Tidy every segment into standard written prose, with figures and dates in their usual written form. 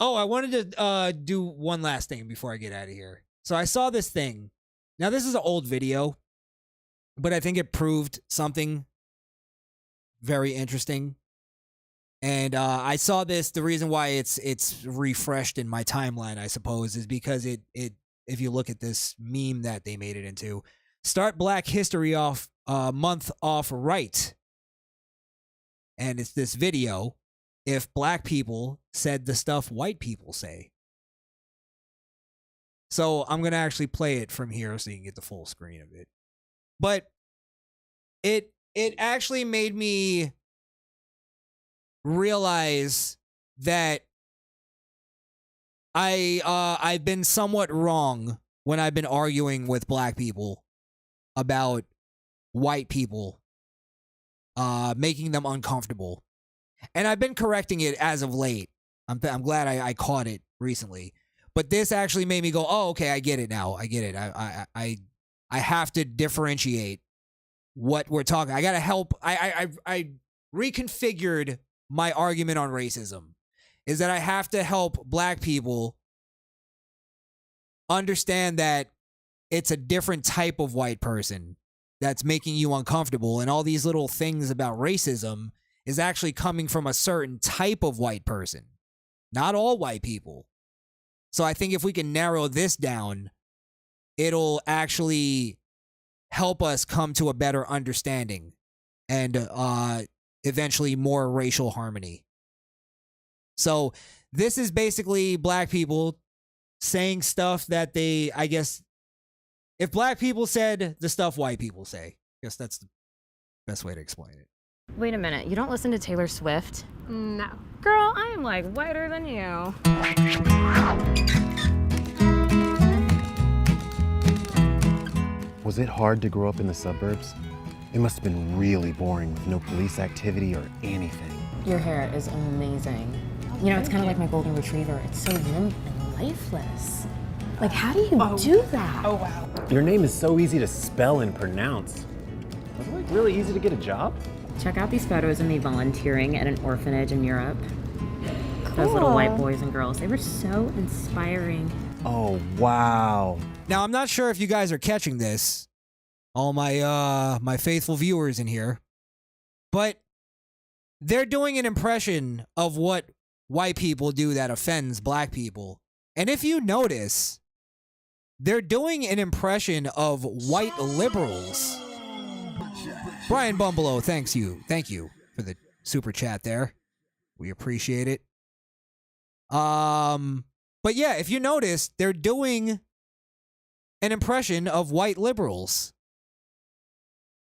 Oh, I wanted to do one last thing before I get out of here. So I saw this thing. Now, this is an old video, but I think it proved something very interesting. And I saw this. The reason why it's refreshed in my timeline, I suppose, is because it if you look at this meme that they made it into, start Black History off month off right. And it's this video. If black people said the stuff white people say. So I'm going to actually play it from here so you can get the full screen of it. But it actually made me realize that I've been somewhat wrong when I've been arguing with black people about white people making them uncomfortable. And I've been correcting it as of late. I'm glad I caught it recently. But this actually made me go, oh, okay, I get it now. I get it. I have to differentiate what we're talking. I got to help. I reconfigured my argument on racism. Is that I have to help black people understand that it's a different type of white person that's making you uncomfortable. And all these little things about racism is actually coming from a certain type of white person, not all white people. So I think if we can narrow this down, it'll actually help us come to a better understanding and eventually more racial harmony. So this is basically black people saying stuff that they, I guess, if black people said the stuff white people say, I guess that's the best way to explain it. Wait a minute, you don't listen to Taylor Swift? No. Girl, I am like whiter than you. Was it hard to grow up in the suburbs? It must have been really boring with no police activity or anything. Your hair is amazing. You know, it's kind of like my golden retriever. It's so limp and lifeless. Like, how do you do that? Oh, wow. Your name is so easy to spell and pronounce. Was it like really easy to get a job? Check out these photos of me volunteering at an orphanage in Europe. Cool. Those little white boys and girls, they were so inspiring. Oh, wow. Now, I'm not sure if you guys are catching this, all my my faithful viewers in here, but they're doing an impression of what white people do that offends black people. And if you notice, they're doing an impression of white liberals. Brian Bumbelow, thank you for the super chat there. We appreciate it. But yeah, if you notice, they're doing an impression of white liberals.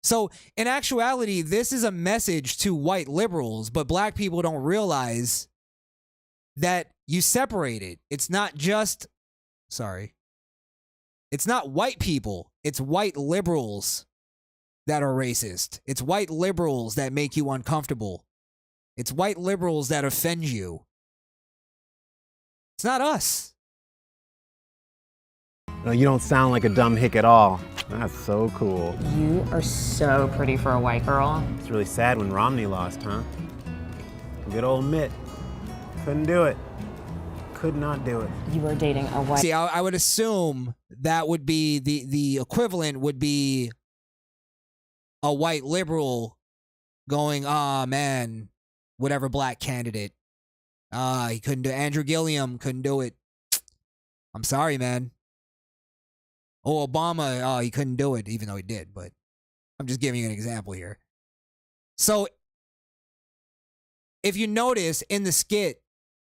So in actuality, this is a message to white liberals, but black people don't realize that you separate it. It's not just, it's not white people. It's white liberals that are racist. It's white liberals that make you uncomfortable. It's white liberals that offend you. It's not us. No, you don't sound like a dumb hick at all. That's so cool. You are so pretty for a white girl. It's really sad when Romney lost, huh? Good old Mitt. Couldn't do it. Could not do it. You are dating a white... See, I would assume that would be the equivalent would be a white liberal going, man, whatever black candidate. He couldn't do it. Andrew Gilliam couldn't do it. I'm sorry, man. Oh, Obama, he couldn't do it, even though he did, but I'm just giving you an example here. So, if you notice in the skit,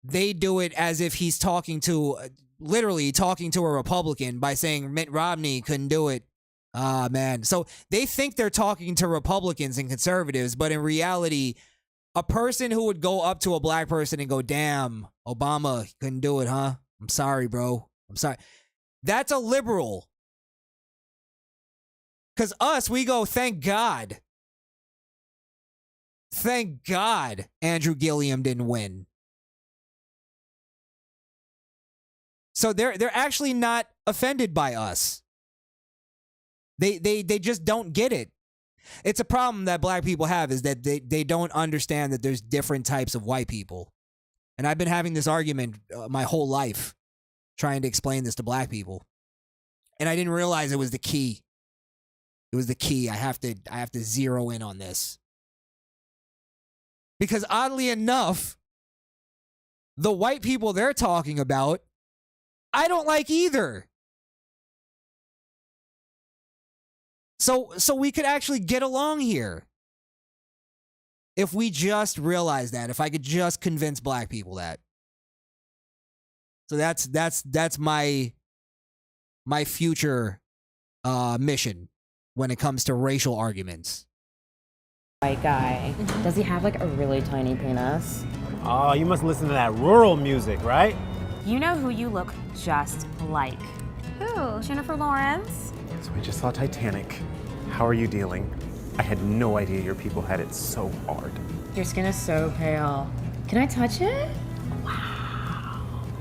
they do it as if he's talking to, literally talking to a Republican by saying Mitt Romney couldn't do it. Man. So they think they're talking to Republicans and conservatives, but in reality, a person who would go up to a black person and go, damn, Obama couldn't do it, huh? I'm sorry, bro. I'm sorry. That's a liberal. Because us, we go, thank God. Thank God Andrew Gilliam didn't win. So they're actually not offended by us. They just don't get it. It's a problem that black people have, is that they don't understand that there's different types of white people. And I've been having this argument my whole life, trying to explain this to black people. And I didn't realize it was the key. It was the key. I have to zero in on this. Because oddly enough, the white people they're talking about, I don't like either. So we could actually get along here. If we just realize that, if I could just convince black people that. So that's my future mission when it comes to racial arguments. White guy. Does he have like a really tiny penis? Oh, you must listen to that rural music, right? You know who you look just like. Who? Jennifer Lawrence? So we just saw Titanic. How are you dealing? I had no idea your people had it so hard. Your skin is so pale. Can I touch it?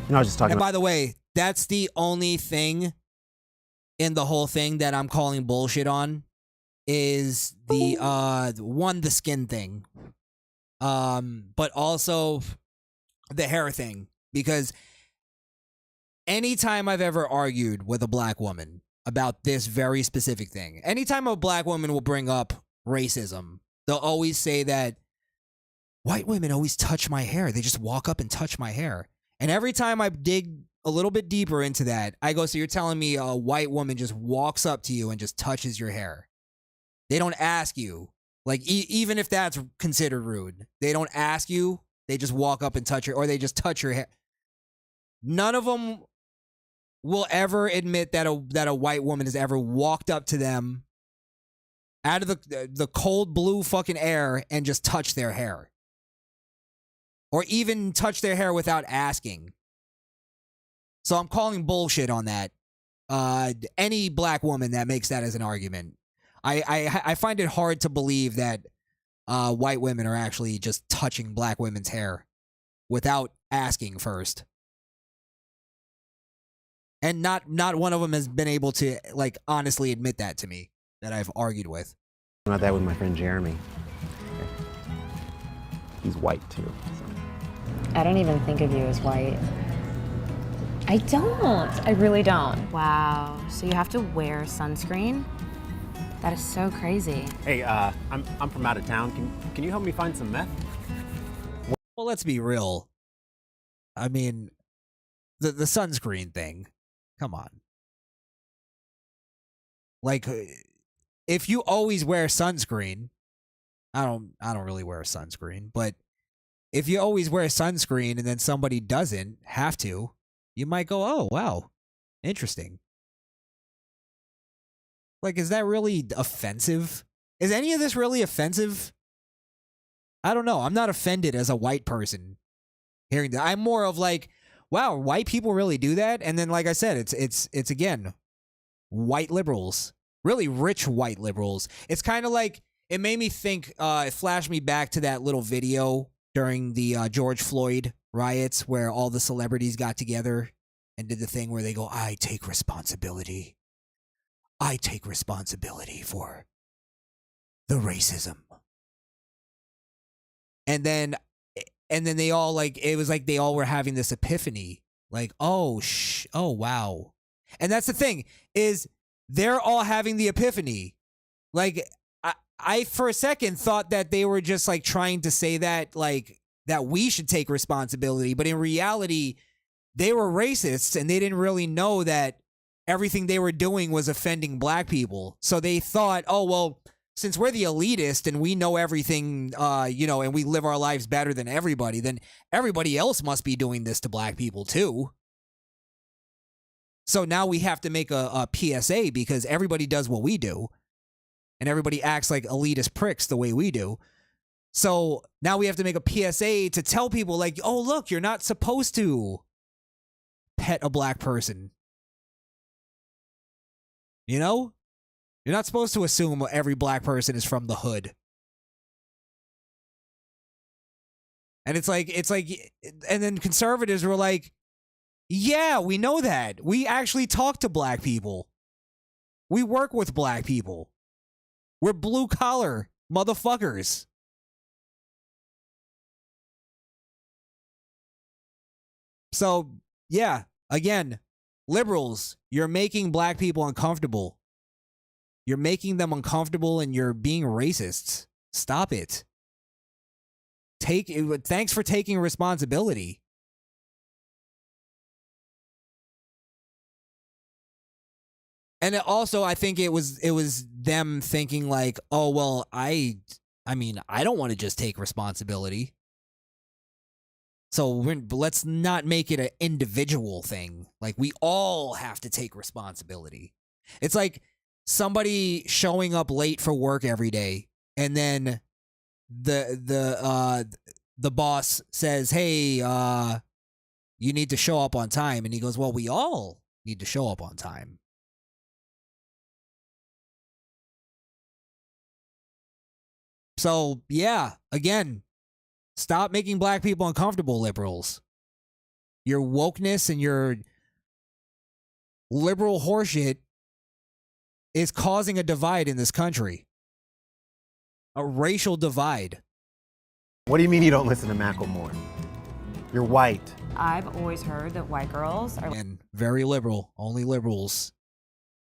No, I was just talking And about... by the way, that's the only thing in the whole thing that I'm calling bullshit on is the skin thing. But also the hair thing. Because anytime I've ever argued with a black woman about this very specific thing, anytime a black woman will bring up racism, they'll always say that white women always touch my hair. They just walk up and touch my hair. And every time I dig a little bit deeper into that, I go, so you're telling me a white woman just walks up to you and just touches your hair? They don't ask you. Like, even if that's considered rude, they don't ask you. They just walk up and touch your, or they just touch your hair. None of them will ever admit that a white woman has ever walked up to them out of the cold blue fucking air and just touched their hair. Or even touch their hair without asking. So I'm calling bullshit on that. Any black woman that makes that as an argument. I find it hard to believe that white women are actually just touching black women's hair without asking first. And not one of them has been able to like honestly admit that to me that I've argued with. About that with my friend Jeremy. He's white too. So. I don't even think of you as white. I don't. I really don't. Wow. So you have to wear sunscreen? That is so crazy. Hey, I'm from out of town. Can you help me find some meth? Well, let's be real. I mean, the sunscreen thing. Come on. Like, if you always wear sunscreen, I don't really wear sunscreen, but if you always wear sunscreen and then somebody doesn't have to, you might go, oh, wow, interesting. Like, is that really offensive? Is any of this really offensive? I don't know. I'm not offended as a white person hearing that. I'm more of like, wow, white people really do that? And then, like I said, it's again, white liberals, really rich white liberals. It's kind of like, it made me think, it flashed me back to that little video during the George Floyd riots where all the celebrities got together and did the thing where they go, I take responsibility. I take responsibility for the racism. And then they all like, it was like they all were having this epiphany. Like, oh wow. And that's the thing is they're all having the epiphany. Like, I for a second thought that they were just like trying to say that like that we should take responsibility, but in reality, they were racists and they didn't really know that everything they were doing was offending black people. So they thought, oh well, since we're the elitist and we know everything, and we live our lives better than everybody, then everybody else must be doing this to black people too. So now we have to make a PSA because everybody does what we do. And everybody acts like elitist pricks the way we do. So now we have to make a PSA to tell people like, oh, look, you're not supposed to pet a black person. You know? You're not supposed to assume every black person is from the hood. And it's like, and then conservatives were like, yeah, we know that. We actually talk to black people. We work with black people. We're blue collar motherfuckers. So, yeah, again, liberals, you're making black people uncomfortable. You're making them uncomfortable and you're being racists. Stop it. Thanks for taking responsibility. And also, I think it was them thinking like, oh well, I mean, I don't want to just take responsibility. So let's not make it an individual thing. Like we all have to take responsibility. It's like somebody showing up late for work every day, and then the boss says, "Hey, you need to show up on time," and he goes, "Well, we all need to show up on time." So, yeah, again, stop making black people uncomfortable, liberals. Your wokeness and your liberal horseshit is causing a divide in this country. A racial divide. What do you mean you don't listen to Macklemore? You're white. I've always heard that white girls are And very liberal. Only liberals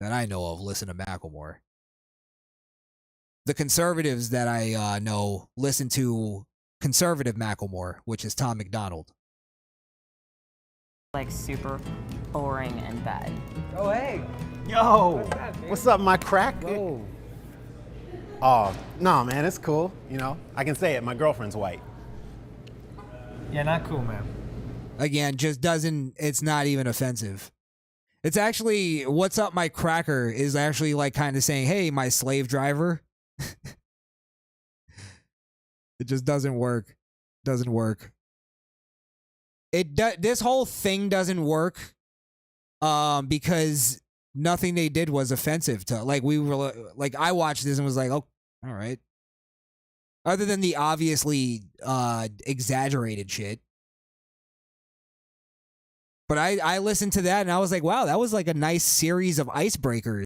that I know of listen to Macklemore. The conservatives that I know listen to conservative Macklemore, which is Tom McDonald. like super boring in bed. Oh, hey. Yo, What's what's up, my crack? Whoa. Oh, no, man, it's cool. You know, I can say it. My girlfriend's white. Yeah, not cool, man. Again, just doesn't, it's not even offensive. It's actually, what's up, my cracker is actually like kind of saying, hey, my slave driver. It just doesn't work. Doesn't work. This whole thing doesn't work because nothing they did was offensive to, like, we were like, I watched this and was like, oh, all right. Other than the obviously exaggerated shit. But I listened to that and I was like, wow, that was like a nice series of icebreakers.